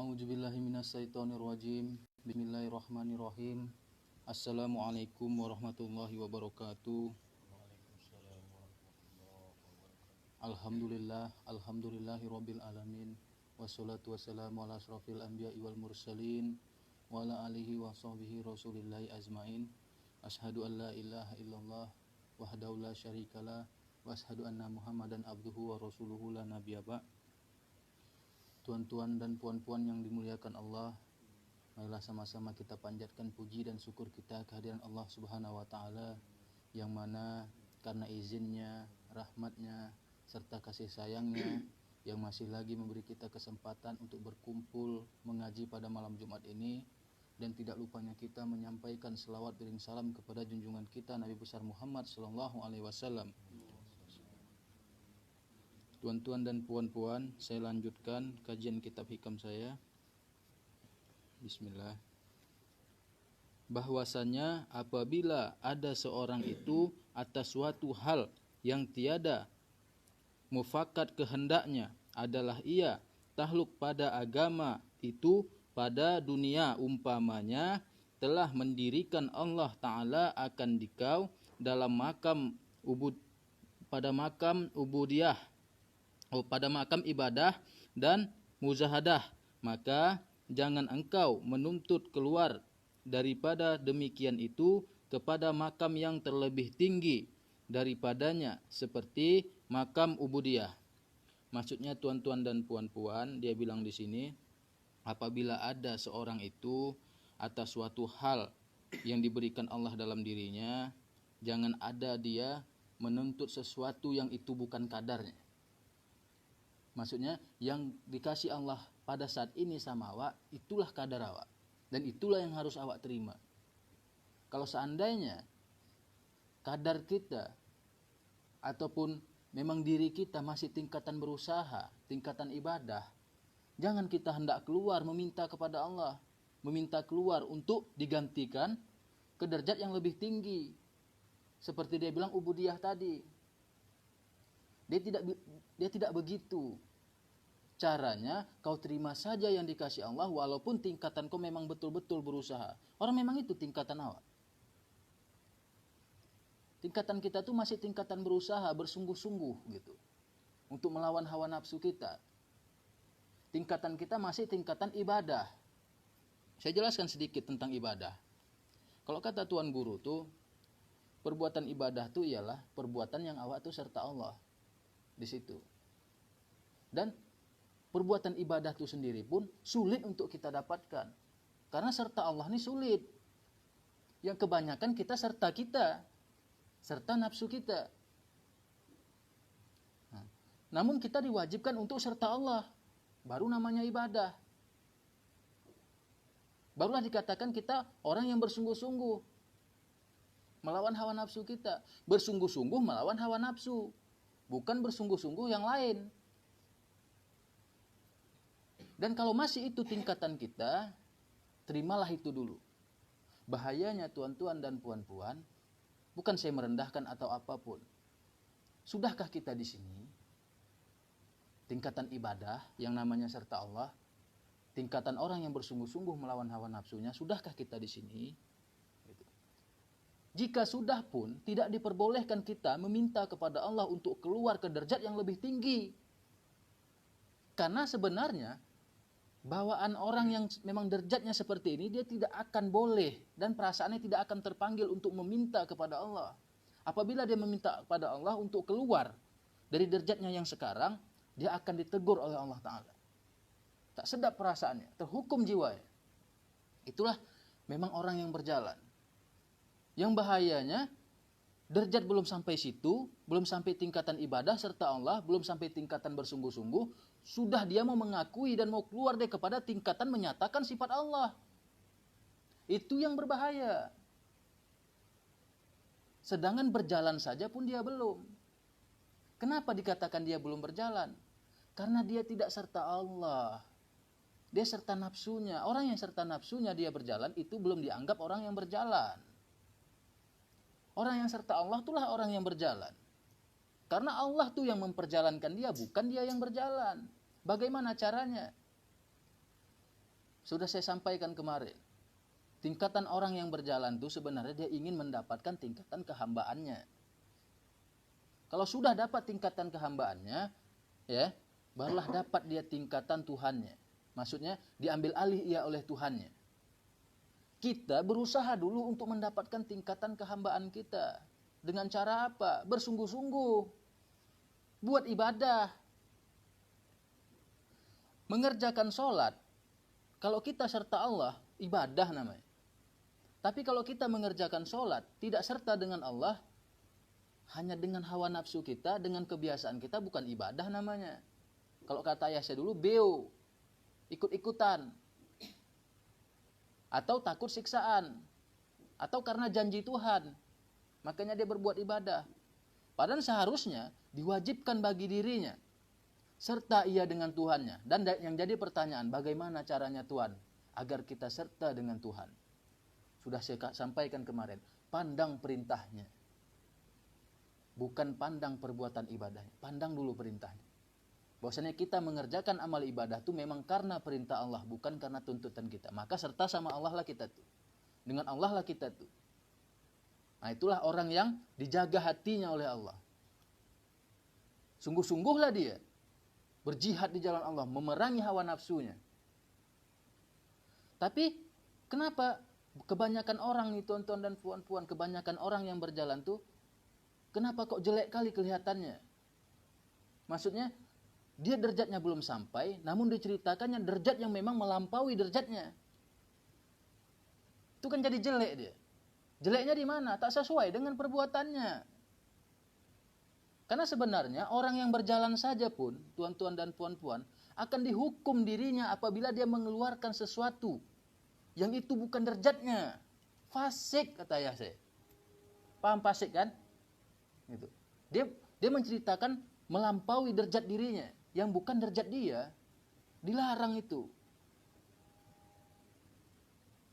A'udzubillahi minasyaitonirrajim. Bismillahirrahmanirrahim. Assalamualaikum warahmatullahi wabarakatuh. Alhamdulillahirabbil alamin. Wassalatu wassalamu ala asrofil anbiya'i wal mursalin wa ala alihi wa sahbihi rasulillahi azmain. Asyhadu an la ilaha illallah wahdahu la syarikalah wa asyhadu anna Muhammadan abduhu wa rasuluhu la nabiyya ba'. Tuan-tuan dan puan-puan yang dimuliakan Allah, marilah sama-sama kita panjatkan puji dan syukur kita kehadiran Allah Subhanahu wa taala, yang mana karena izinnya, rahmatnya, serta kasih sayangnya yang masih lagi memberi kita kesempatan untuk berkumpul mengaji pada malam Jumat ini, dan tidak lupanya kita menyampaikan selawat beriring salam kepada junjungan kita Nabi besar Muhammad sallallahu alaihi wasallam. Tuan-tuan dan puan-puan, saya lanjutkan kajian kitab hikam saya. Bismillah. Bahwasanya apabila ada seorang itu atas suatu hal yang tiada mufakat kehendaknya adalah ia takluk pada agama itu pada dunia, umpamanya telah mendirikan Allah Ta'ala akan dikau dalam pada makam ibadah dan muzahadah, maka jangan engkau menuntut keluar daripada demikian itu kepada makam yang terlebih tinggi daripadanya seperti makam ubudiyah. Maksudnya tuan-tuan dan puan-puan, dia bilang di sini, apabila ada seorang itu atas suatu hal yang diberikan Allah dalam dirinya, jangan ada dia menuntut sesuatu yang itu bukan kadarnya. Maksudnya yang dikasih Allah pada saat ini sama awak, itulah kadar awak, dan itulah yang harus awak terima. Kalau seandainya kadar kita ataupun memang diri kita masih tingkatan berusaha, tingkatan ibadah, jangan kita hendak keluar meminta kepada Allah, meminta keluar untuk digantikan ke derajat yang lebih tinggi. Seperti dia bilang ubudiyah tadi. Dia tidak begitu. Caranya kau terima saja yang dikasih Allah walaupun tingkatan kau memang betul-betul berusaha. Orang memang itu tingkatan awak. Tingkatan kita tuh masih tingkatan berusaha, bersungguh-sungguh gitu. Untuk melawan hawa nafsu kita. Tingkatan kita masih tingkatan ibadah. Saya jelaskan sedikit tentang ibadah. Kalau kata Tuan Guru tuh, perbuatan ibadah tuh ialah perbuatan yang awak tuh serta Allah. Di situ. Dan perbuatan ibadah itu sendiri pun sulit untuk kita dapatkan. Karena serta Allah ini sulit. Yang kebanyakan kita, serta nafsu kita. Namun kita diwajibkan untuk serta Allah. Baru namanya ibadah. Barulah dikatakan kita orang yang bersungguh-sungguh. Melawan hawa nafsu kita. Bersungguh-sungguh melawan hawa nafsu. Bukan bersungguh-sungguh yang lain. Dan kalau masih itu tingkatan kita, terimalah itu dulu. Bahayanya tuan-tuan dan puan-puan, bukan saya merendahkan atau apapun. Sudahkah kita di sini? Tingkatan ibadah yang namanya serta Allah, tingkatan orang yang bersungguh-sungguh melawan hawa nafsunya, sudahkah kita di sini? Jika sudah pun, tidak diperbolehkan kita meminta kepada Allah untuk keluar ke derajat yang lebih tinggi. Karena sebenarnya, bawaan orang yang memang derajatnya seperti ini, dia tidak akan boleh dan perasaannya tidak akan terpanggil untuk meminta kepada Allah. Apabila dia meminta kepada Allah untuk keluar dari derajatnya yang sekarang, dia akan ditegur oleh Allah Ta'ala. Tak sedap perasaannya, terhukum jiwanya. Itulah memang orang yang berjalan. Yang bahayanya, derajat belum sampai situ, belum sampai tingkatan ibadah serta Allah, belum sampai tingkatan bersungguh-sungguh, sudah dia mau mengakui dan mau keluar dia kepada tingkatan menyatakan sifat Allah. Itu yang berbahaya. Sedangkan berjalan saja pun dia belum. Kenapa dikatakan dia belum berjalan? Karena dia tidak serta Allah. Dia serta nafsunya. Orang yang serta nafsunya dia berjalan, itu belum dianggap orang yang berjalan. Orang yang serta Allah itulah orang yang berjalan. Karena Allah tuh yang memperjalankan dia, bukan dia yang berjalan. Bagaimana caranya? Sudah saya sampaikan kemarin. Tingkatan orang yang berjalan itu sebenarnya dia ingin mendapatkan tingkatan kehambaannya. Kalau sudah dapat tingkatan kehambaannya, ya, barulah dapat dia tingkatan Tuhannya. Maksudnya diambil alih ia oleh Tuhannya. Kita berusaha dulu untuk mendapatkan tingkatan kehambaan kita. Dengan cara apa? Bersungguh-sungguh. Buat ibadah. Mengerjakan sholat. Kalau kita serta Allah, ibadah namanya. Tapi kalau kita mengerjakan sholat, tidak serta dengan Allah, hanya dengan hawa nafsu kita, dengan kebiasaan kita, bukan ibadah namanya. Kalau kata ayah saya dulu, beo, ikut-ikutan. Atau takut siksaan. Atau karena janji Tuhan. Makanya dia berbuat ibadah. Padahal seharusnya diwajibkan bagi dirinya. Serta ia dengan Tuhannya. Dan yang jadi pertanyaan, bagaimana caranya Tuhan? Agar kita serta dengan Tuhan. Sudah saya sampaikan kemarin. Pandang perintahnya. Bukan pandang perbuatan ibadahnya. Pandang dulu perintahnya. Bahwasanya kita mengerjakan amal ibadah itu memang karena perintah Allah. Bukan karena tuntutan kita. Maka serta sama Allah lah kita tuh. Dengan Allah lah kita tuh. Nah itulah orang yang dijaga hatinya oleh Allah. Sungguh-sungguhlah dia. Berjihad di jalan Allah. Memerangi hawa nafsunya. Tapi kenapa kebanyakan orang nih tuan-tuan dan puan-puan. Kebanyakan orang yang berjalan tuh. Kenapa kok jelek kali kelihatannya? Maksudnya dia derajatnya belum sampai. Namun diceritakannya derajat yang memang melampaui derajatnya. Itu kan jadi jelek dia. Jeleknya di mana? Tak sesuai dengan perbuatannya. Karena sebenarnya orang yang berjalan saja pun, tuan-tuan dan puan-puan, akan dihukum dirinya apabila dia mengeluarkan sesuatu yang itu bukan derajatnya. Fasik kata ayah saya. Paham fasik kan? Gitu. Dia menceritakan melampaui derajat dirinya yang bukan derajat dia. Dilarang itu.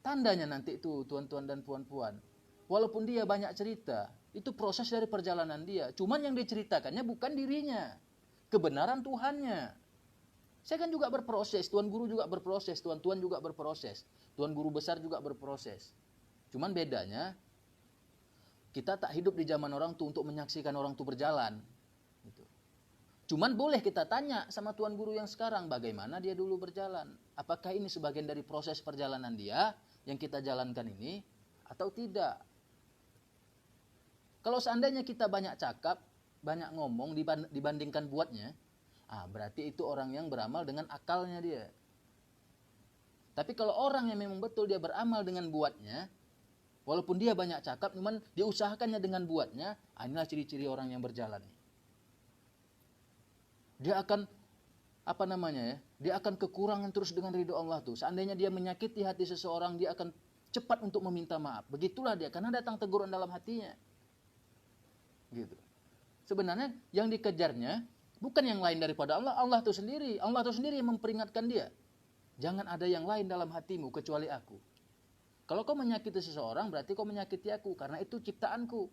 Tandanya nanti itu tuan-tuan dan puan-puan. Walaupun dia banyak cerita, itu proses dari perjalanan dia. Cuman yang diceritakannya bukan dirinya. Kebenaran Tuhannya. Saya kan juga berproses, tuan guru juga berproses, tuan-tuan juga berproses. Tuan guru besar juga berproses. Cuman bedanya, kita tak hidup di zaman orang tuh untuk menyaksikan orang tuh berjalan. Gitu. Cuman boleh kita tanya sama tuan guru yang sekarang, bagaimana dia dulu berjalan. Apakah ini sebagian dari proses perjalanan dia yang kita jalankan ini, atau tidak. Kalau seandainya kita banyak cakap, banyak ngomong dibandingkan buatnya, berarti itu orang yang beramal dengan akalnya dia. Tapi kalau orang yang memang betul dia beramal dengan buatnya, walaupun dia banyak cakap, cuman dia usahakannya dengan buatnya, inilah ciri-ciri orang yang berjalan. Dia akan, dia akan kekurangan terus dengan ridho Allah tuh. Seandainya dia menyakiti hati seseorang, dia akan cepat untuk meminta maaf. Begitulah dia, karena datang teguran dalam hatinya. Gitu. Sebenarnya yang dikejarnya bukan yang lain daripada Allah, Allah itu sendiri. Allah itu sendiri yang memperingatkan dia. Jangan ada yang lain dalam hatimu kecuali aku. Kalau kau menyakiti seseorang berarti kau menyakiti aku karena itu ciptaanku.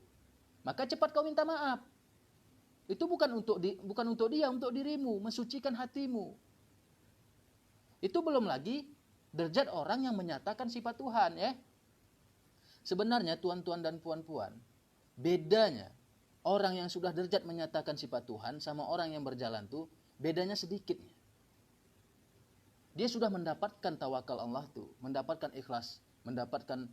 Maka cepat kau minta maaf. Itu bukan untuk dia, untuk dirimu, mensucikan hatimu. Itu belum lagi derajat orang yang menyatakan sifat Tuhan ya. Sebenarnya tuan-tuan dan puan-puan, bedanya orang yang sudah derajat menyatakan sifat Tuhan sama orang yang berjalan tuh bedanya sedikit. Dia sudah mendapatkan tawakal Allah tuh, mendapatkan ikhlas, mendapatkan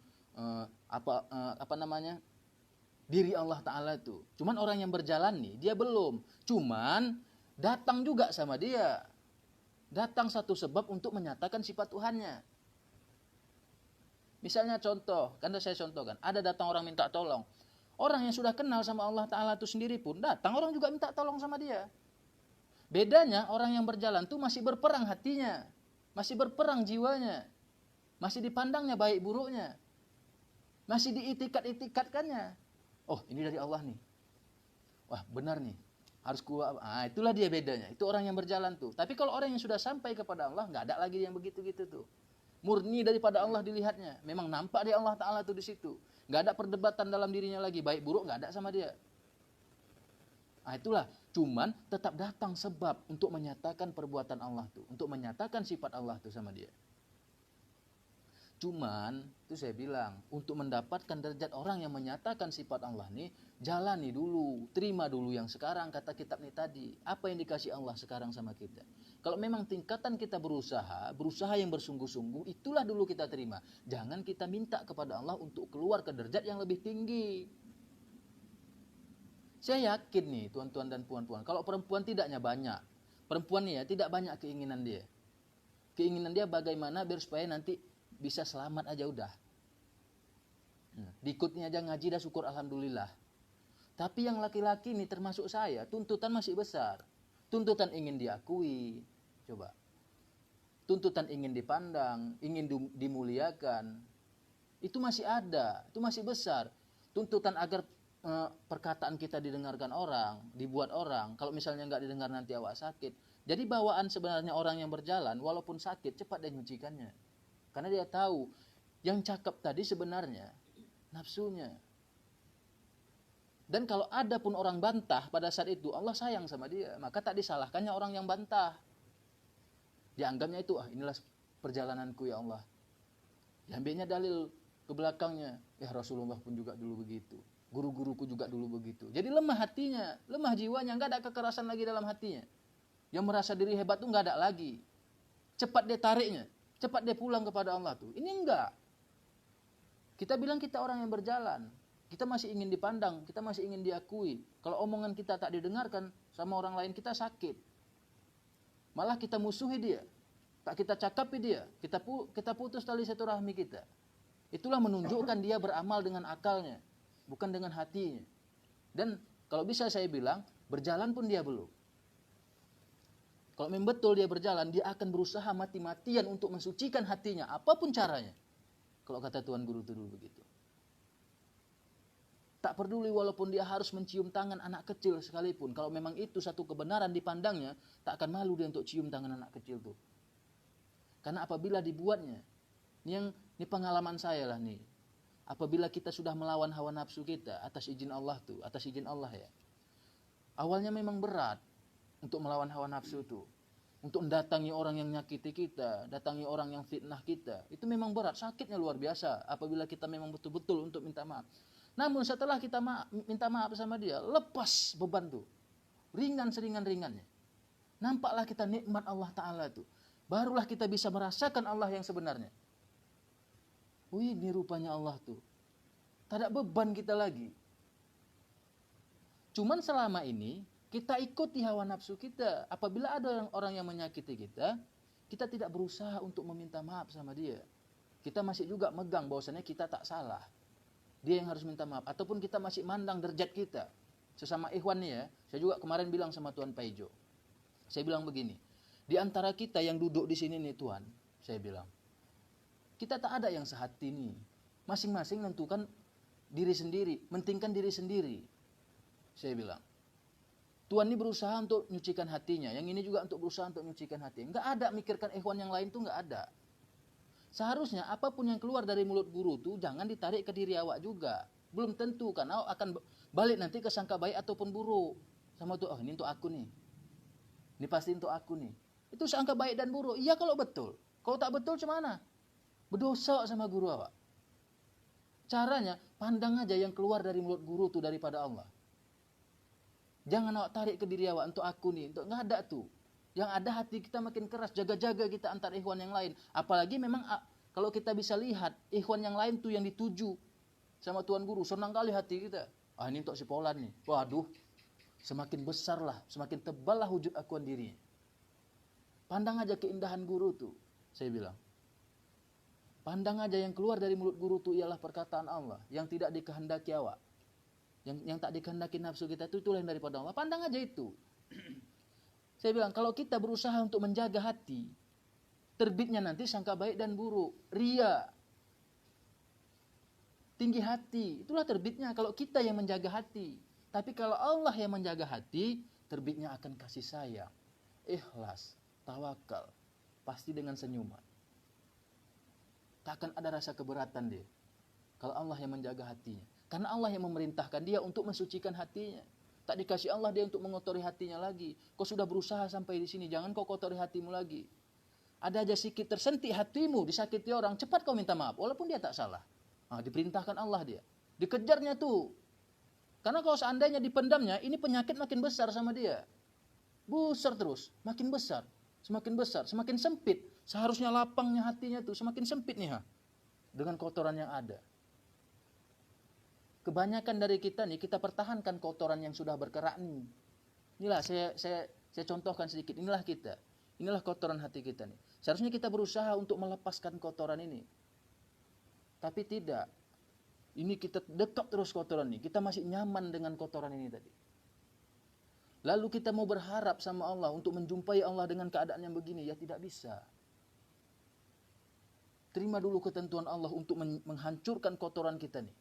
diri Allah Ta'ala tuh. Cuman orang yang berjalan nih, dia belum. Cuman datang juga sama dia. Datang satu sebab untuk menyatakan sifat Tuhannya. Misalnya contoh, kan saya contohkan, ada datang orang minta tolong. Orang yang sudah kenal sama Allah Ta'ala itu sendiri pun datang, orang juga minta tolong sama dia. Bedanya orang yang berjalan itu masih berperang hatinya. Masih berperang jiwanya. Masih dipandangnya baik buruknya. Masih diitikat-itikatkannya. Oh ini dari Allah nih. Wah benar nih. Harus kuat. Itulah dia bedanya. Itu orang yang berjalan tuh. Tapi kalau orang yang sudah sampai kepada Allah, nggak ada lagi yang begitu-gitu tuh. Murni daripada Allah dilihatnya. Memang nampak dia Allah Ta'ala tuh di situ. Nggak ada perdebatan dalam dirinya lagi. Baik buruk nggak ada sama dia. Itulah. Cuman tetap datang sebab untuk menyatakan perbuatan Allah tuh. Untuk menyatakan sifat Allah tuh sama dia. Cuman, itu saya bilang, untuk mendapatkan derajat orang yang menyatakan sifat Allah nih, jalani dulu, terima dulu yang sekarang, kata kitab nih tadi. Apa yang dikasih Allah sekarang sama kita? Kalau memang tingkatan kita berusaha yang bersungguh-sungguh, itulah dulu kita terima. Jangan kita minta kepada Allah untuk keluar ke derajat yang lebih tinggi. Saya yakin nih, tuan-tuan dan puan-puan, kalau perempuan tidaknya banyak. Perempuan nih ya, tidak banyak keinginan dia. Keinginan dia bagaimana biar supaya nanti bisa selamat aja udah. Diikutnya aja ngaji dah syukur alhamdulillah. Tapi yang laki-laki ini termasuk saya, tuntutan masih besar. Tuntutan ingin diakui. Coba. Tuntutan ingin dipandang, ingin dimuliakan. Itu masih ada, itu masih besar. Tuntutan agar perkataan kita didengarkan orang, dibuat orang. Kalau misalnya nggak didengar nanti awak sakit. Jadi bawaan sebenarnya orang yang berjalan, walaupun sakit, cepat dia nyucikannya. Karena dia tahu yang cakep tadi sebenarnya nafsunya. Dan kalau ada pun orang bantah pada saat itu, Allah sayang sama dia. Maka tak disalahkannya orang yang bantah. Dianggapnya itu, inilah perjalananku ya Allah. Diambilnya dalil ke belakangnya. Ya Rasulullah pun juga dulu begitu. Guru-guruku juga dulu begitu. Jadi lemah hatinya, lemah jiwanya. Nggak ada kekerasan lagi dalam hatinya. Yang merasa diri hebat tuh nggak ada lagi. Cepat dia tariknya. Cepat dia pulang kepada Allah tuh. Ini enggak. Kita bilang kita orang yang berjalan. Kita masih ingin dipandang. Kita masih ingin diakui. Kalau omongan kita tak didengarkan sama orang lain, kita sakit. Malah kita musuhi dia. Tak kita cakapi dia. Kita putus tali silaturahmi kita. Itulah menunjukkan dia beramal dengan akalnya. Bukan dengan hatinya. Dan kalau bisa saya bilang, berjalan pun dia belum. Kalau memang betul dia berjalan, dia akan berusaha mati-matian untuk mensucikan hatinya, apapun caranya. Kalau kata Tuan Guru itu dulu begitu. Tak peduli walaupun dia harus mencium tangan anak kecil sekalipun. Kalau memang itu satu kebenaran dipandangnya, tak akan malu dia untuk cium tangan anak kecil itu. Karena apabila dibuatnya, ini pengalaman saya lah nih. Apabila kita sudah melawan hawa nafsu kita atas izin Allah tuh, atas izin Allah ya. Awalnya memang berat. Untuk melawan hawa nafsu itu. Untuk mendatangi orang yang nyakiti kita. Datangi orang yang fitnah kita. Itu memang berat. Sakitnya luar biasa. Apabila kita memang betul-betul untuk minta maaf. Namun setelah kita minta maaf sama dia. Lepas beban itu. Ringan seringan-ringannya. Nampaklah kita nikmat Allah Ta'ala itu. Barulah kita bisa merasakan Allah yang sebenarnya. Wih, ini rupanya Allah tuh. Tak ada beban kita lagi. Cuman selama ini kita ikuti hawa nafsu kita. Apabila ada orang yang menyakiti kita, kita tidak berusaha untuk meminta maaf sama dia. Kita masih juga megang bahwasannya kita tak salah. Dia yang harus minta maaf. Ataupun kita masih mandang derajat kita. Sesama ikhwan nih ya. Saya juga kemarin bilang sama Tuan Paijo. Saya bilang begini. Di antara kita yang duduk di sini nih Tuan. Saya bilang. Kita tak ada yang sehati nih. Masing-masing menentukan diri sendiri. Mentingkan diri sendiri. Saya bilang. Tuan ini berusaha untuk nyucikan hatinya. Yang ini juga untuk berusaha untuk nyucikan hatinya. Enggak ada mikirkan ikhwan yang lain tuh enggak ada. Seharusnya apapun yang keluar dari mulut guru tuh jangan ditarik ke diri awak juga. Belum tentu karena awak akan balik nanti ke sangka baik ataupun buruk. Sama tuh, ini untuk aku nih. Ini pasti untuk aku nih. Itu sangka baik dan buruk. Iya kalau betul. Kalau tak betul cemana? Berdosa sama guru awak. Caranya pandang aja yang keluar dari mulut guru tuh daripada Allah. Jangan awak tarik ke diri awak untuk aku nih, untuk nggak ada tuh. Yang ada hati kita makin keras, jaga-jaga kita antar ikhwan yang lain. Apalagi memang kalau kita bisa lihat ikhwan yang lain tuh yang dituju sama Tuan Guru, senang kali hati kita. Ini untuk si Polan nih. Waduh, semakin besar lah, semakin tebal lah wujud akuan dirinya. Pandang aja keindahan guru tuh, saya bilang. Pandang aja yang keluar dari mulut guru tuh ialah perkataan Allah yang tidak dikehendaki awak. Yang tak dikehendaki nafsu kita itu yang daripada Allah. Pandang aja itu. Saya bilang, kalau kita berusaha untuk menjaga hati, terbitnya nanti sangka baik dan buruk. Ria. Tinggi hati. Itulah terbitnya kalau kita yang menjaga hati. Tapi kalau Allah yang menjaga hati, terbitnya akan kasih sayang. Ikhlas. Tawakal. Pasti dengan senyuman. Tak akan ada rasa keberatan dia. Kalau Allah yang menjaga hatinya. Karena Allah yang memerintahkan dia untuk mensucikan hatinya. Tak dikasih Allah dia untuk mengotori hatinya lagi. Kau sudah berusaha sampai di sini, jangan kau kotori hatimu lagi. Ada aja sikit tersentik hatimu, disakiti orang, cepat kau minta maaf, walaupun dia tak salah. Nah, diperintahkan Allah dia. Dikejarnya tuh. Karena kalau seandainya dipendamnya, ini penyakit makin besar sama dia. Besar terus, makin besar, semakin sempit. Seharusnya lapangnya hatinya tuh, semakin sempit nih, dengan kotoran yang ada. Kebanyakan dari kita nih, kita pertahankan kotoran yang sudah berkerak nih. Inilah saya contohkan sedikit, inilah kita. Inilah kotoran hati kita nih. Seharusnya kita berusaha untuk melepaskan kotoran ini. Tapi tidak. Ini kita dekat terus kotoran ini. Kita masih nyaman dengan kotoran ini tadi. Lalu kita mau berharap sama Allah untuk menjumpai Allah dengan keadaan yang begini. Ya tidak bisa. Terima dulu ketentuan Allah untuk menghancurkan kotoran kita nih.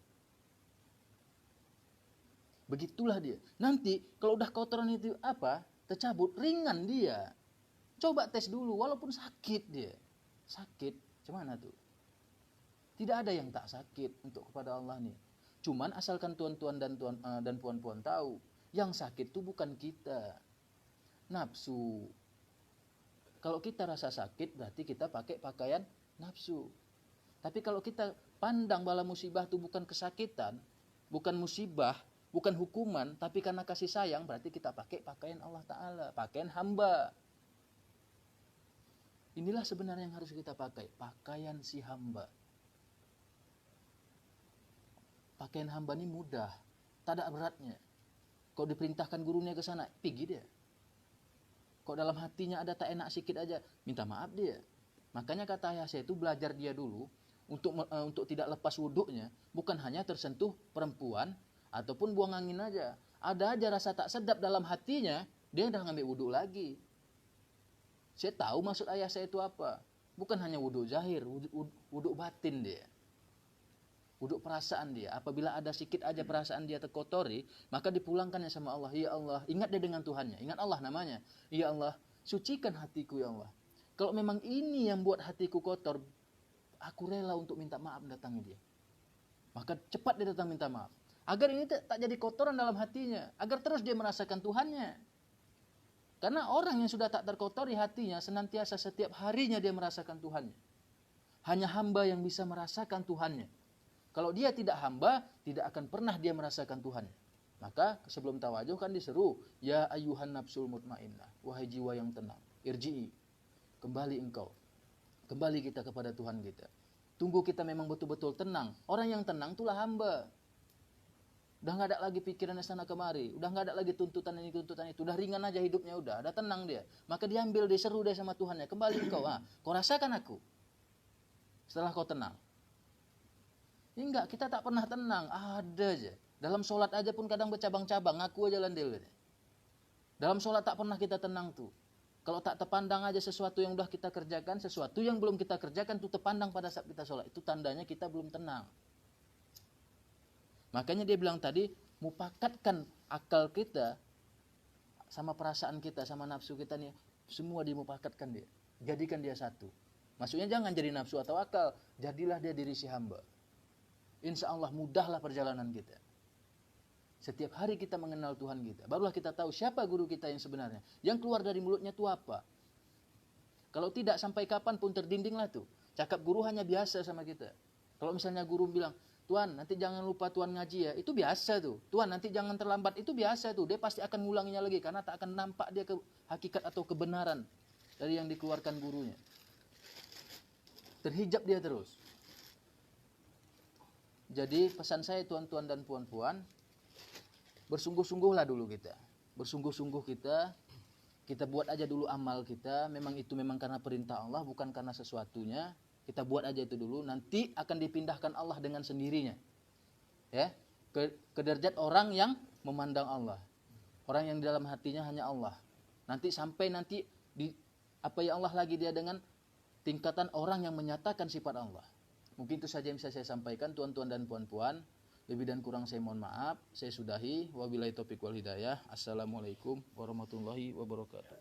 Begitulah dia. Nanti kalau udah kotoran itu tercabut, ringan dia. Coba tes dulu, walaupun sakit dia. Sakit, gimana tuh? Tidak ada yang tak sakit untuk kepada Allah nih. Cuman asalkan tuan-tuan dan puan-puan tahu, yang sakit itu bukan kita. Nafsu. Kalau kita rasa sakit, berarti kita pakai pakaian nafsu. Tapi kalau kita pandang bala musibah itu bukan kesakitan, bukan musibah, bukan hukuman, tapi karena kasih sayang, berarti kita pakai pakaian Allah Ta'ala, pakaian hamba. Inilah sebenarnya yang harus kita pakai, pakaian si hamba. Pakaian hamba ini mudah, tak ada beratnya. Kau diperintahkan gurunya ke sana, pergi dia. Kau dalam hatinya ada tak enak sedikit aja, minta maaf dia. Makanya kata ayah saya itu belajar dia dulu untuk tidak lepas wuduknya, bukan hanya tersentuh perempuan ataupun buang angin aja. Ada aja rasa tak sedap dalam hatinya, dia udah ngambil wuduk lagi. Saya tahu maksud ayah saya itu apa. Bukan hanya wuduk zahir, wuduk batin dia. Wuduk perasaan dia. Apabila ada sedikit aja perasaan dia terkotori, maka dipulangkannya sama Allah. Ya Allah, ingat dia dengan Tuhannya. Ingat Allah namanya. Ya Allah, sucikan hatiku ya Allah. Kalau memang ini yang buat hatiku kotor, aku rela untuk minta maaf mendatangi dia. Maka cepat dia datang minta maaf. Agar ini tak jadi kotoran dalam hatinya. Agar terus dia merasakan Tuhannya. Karena orang yang sudah tak terkotori hatinya, senantiasa setiap harinya dia merasakan Tuhannya. Hanya hamba yang bisa merasakan Tuhannya. Kalau dia tidak hamba, tidak akan pernah dia merasakan Tuhannya. Maka sebelum tawajuh kan diseru, ya ayyuhan nafsul mutmainnah, wahai jiwa yang tenang, irji'i, kembali engkau. Kembali kita kepada Tuhan kita. Tunggu kita memang betul-betul tenang. Orang yang tenang itulah hamba. Udah nggak ada lagi pikirannya sana kemari, udah nggak ada lagi tuntutan ini tuntutan itu, udah ringan aja hidupnya, udah tenang dia. Maka diambil, diseru dia sama Tuhannya, kembali engkau, kau rasakan aku. Setelah kau tenang. Ini enggak, kita tak pernah tenang, ada aja. Dalam sholat aja pun kadang bercabang-cabang, ngaku aja landil. Dalam sholat tak pernah kita tenang tuh. Kalau tak terpandang aja sesuatu yang udah kita kerjakan, sesuatu yang belum kita kerjakan tuh terpandang pada saat kita sholat, itu tandanya kita belum tenang. Makanya dia bilang tadi, mupakatkan akal kita sama perasaan kita, sama nafsu kita nih, semua dimupakatkan dia. Jadikan dia satu. Maksudnya jangan jadi nafsu atau akal, jadilah dia diri si hamba. Insya Allah mudahlah perjalanan kita. Setiap hari kita mengenal Tuhan kita, barulah kita tahu siapa guru kita yang sebenarnya. Yang keluar dari mulutnya itu apa. Kalau tidak, sampai kapanpun terdindinglah tuh. Cakap guru hanya biasa sama kita. Kalau misalnya guru bilang, Tuan, nanti jangan lupa Tuan ngaji ya. Itu biasa tuh. Tuan, nanti jangan terlambat. Itu biasa tuh. Dia pasti akan ngulanginya lagi. Karena tak akan nampak dia hakikat atau kebenaran dari yang dikeluarkan gurunya. Terhijab dia terus. Jadi pesan saya tuan-tuan dan puan-puan, bersungguh-sungguhlah dulu kita. Bersungguh-sungguh kita buat aja dulu amal kita. Memang itu memang karena perintah Allah, bukan karena sesuatunya. Kita buat aja itu dulu, nanti akan dipindahkan Allah dengan sendirinya. Ya, ke derajat orang yang memandang Allah. Orang yang di dalam hatinya hanya Allah. Nanti sampai nanti di apa ya Allah lagi dia dengan tingkatan orang yang menyatakan sifat Allah. Mungkin itu saja yang bisa saya sampaikan tuan-tuan dan puan-puan. Lebih dan kurang saya mohon maaf. Saya sudahi. Wabillahi taufiq wal hidayah. Assalamualaikum warahmatullahi wabarakatuh.